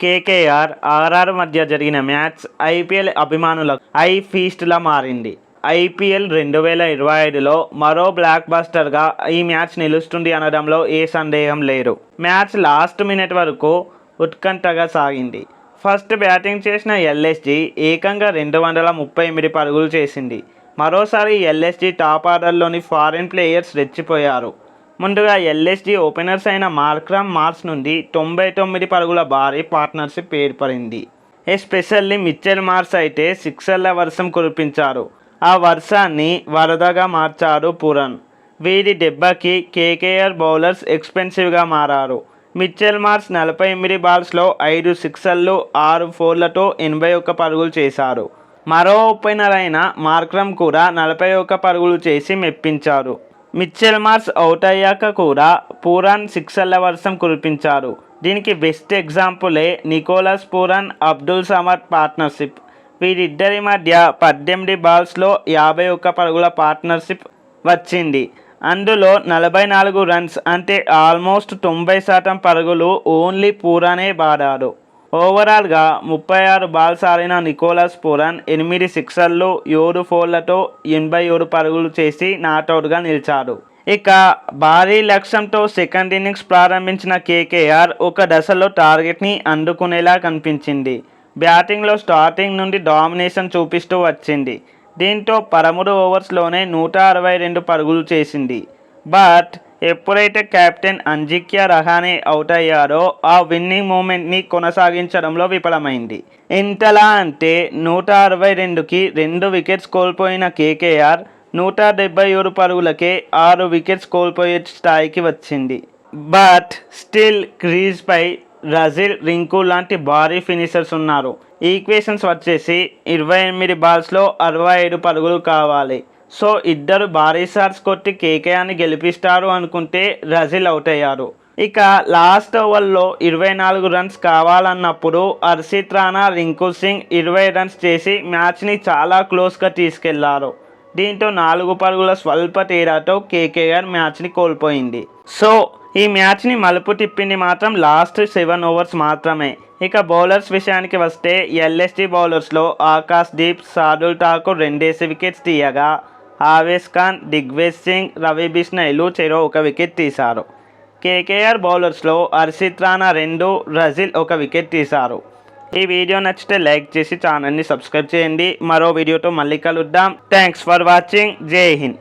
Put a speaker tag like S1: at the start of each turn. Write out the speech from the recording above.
S1: KKR, RR మధ్య జరిగిన match IPL అభిమానులకు ఐ ఫీస్ట్లా మారింది. ఐపీఎల్ 2025లో మరో బ్లాక్ బస్టర్గా ఈ మ్యాచ్ నిలుస్తుంది అనడంలో ఏ సందేహం లేదు. మ్యాచ్ లాస్ట్ మినిట్ వరకు ఉత్కంఠగా సాగింది. ఫస్ట్ బ్యాటింగ్ చేసిన ఎల్ఎస్జీ ఏకంగా 238 పరుగులు చేసింది. మరోసారి ఎల్ఎస్జీ టాప్ ఆర్డర్లోని ఫారిన్ ప్లేయర్స్ రెచ్చిపోయారు. ముందుగా ఎల్ఎస్జీ ఓపెనర్స్ అయిన మార్క్రమ్ మార్స్ నుండి 99 పరుగుల భారీ పార్ట్నర్షిప్ ఏర్పడింది. ఎస్పెషల్లీ మిచెల్ మార్స్ అయితే సిక్సర్ల వర్షం కురిపించారు. ఆ వర్షాన్ని వరదగా మార్చారు పురన్. వీరి దెబ్బకి కేకేఆర్ బౌలర్స్ ఎక్స్పెన్సివ్గా మారారు. మిచెల్ మార్స్ 48 బాల్స్లో 5 సిక్సర్లు 6 ఫోర్లతో 81 పరుగులు చేశారు. మరో ఓపెనర్ అయిన మార్క్రమ్ కూడా 41 పరుగులు చేసి మెప్పించారు. మిచెల్ మార్స్ అవుట్ అయ్యాక కూడా పూరన్ సిక్సర్ల వర్షం కురిపించారు. దీనికి బెస్ట్ ఎగ్జాంపులే Nicholas Pooran Abdul Samad partnership. వీరిద్దరి మధ్య 18 బాల్స్లో 51 పరుగుల పార్ట్నర్షిప్ వచ్చింది. అందులో 44 రన్స్ అంటే ఆల్మోస్ట్ 90% పరుగులు ఓన్లీ పూరనే బాదాడు. ఓవరాల్గా 36 బాల్స్ ఆడిన నికోలస్ పూరన్ 8 సిక్సర్లు 7 ఫోర్లతో 87 పరుగులు చేసి నాటౌట్గా నిలిచాడు. ఇక భారీ లక్ష్యంతో సెకండ్ ఇన్నింగ్స్ ప్రారంభించిన కేకేఆర్ ఒక దశలో టార్గెట్ని అందుకునేలా కనిపించింది. బ్యాటింగ్లో స్టార్టింగ్ నుండి డామినేషన్ చూపిస్తూ వచ్చింది. దీంతో 13 ఓవర్స్లోనే 162 పరుగులు చేసింది. బట్ ఎప్పుడైతే కెప్టెన్ అజింక్య రహానే అవుట్ అయ్యారో ఆ విన్నింగ్ మూమెంట్ని కొనసాగించడంలో విఫలమైంది. ఎంతలా అంటే 162కి 2 వికెట్స్ కోల్పోయిన కేకేఆర్ 177 పరుగులకే 6 వికెట్స్ కోల్పోయే స్థాయికి వచ్చింది. బట్ స్టిల్ క్రీజ్పై రజిల్, రింకు లాంటి భారీ ఫినిషర్స్ ఉన్నారు. ఈక్వేషన్స్ వచ్చేసి 28 బాల్స్లో 65 పరుగులు కావాలి. సో ఇద్దరు భారీ షాట్స్ కొట్టి కేకేఆర్ని గెలిపిస్తారు అనుకుంటే రజిల్ అవుట్ అయ్యారు. ఇక లాస్ట్ ఓవర్లో 24 రన్స్ కావాలన్నప్పుడు హర్షిత్ రాణా, రింకు సింగ్ 20 రన్స్ చేసి మ్యాచ్ని చాలా క్లోజ్గా తీసుకెళ్లారు. దీంతో 4 పరుగుల స్వల్ప తేడాతో కేకేఆర్ మ్యాచ్ని కోల్పోయింది. సో ఈ మ్యాచ్ని మలుపు తిప్పింది మాత్రం లాస్ట్ 7 ఓవర్స్ మాత్రమే. ఇక బౌలర్స్ విషయానికి వస్తే ఎల్ఎస్జీ బౌలర్స్లో ఆకాశ్ దీప్, శార్దుల్ ఠాకూర్ 2 వికెట్స్ తీయగా ఆవేశ్ ఖాన్, దిగ్విజయ్ సింగ్, రవి బిష్ణోయ్లు చెరో 1 వికెట్ తీశారు. కేకేఆర్ బౌలర్స్లో హర్షిత్ రాణా 2, రజిల్ 1 వికెట్ తీశారు. ఈ వీడియో నచ్చితే లైక్ చేసి ఛానల్ని సబ్స్క్రైబ్ చేయండి. మరో వీడియోతో మళ్ళీ కలుద్దాం. Thanks for watching. జై హింద్.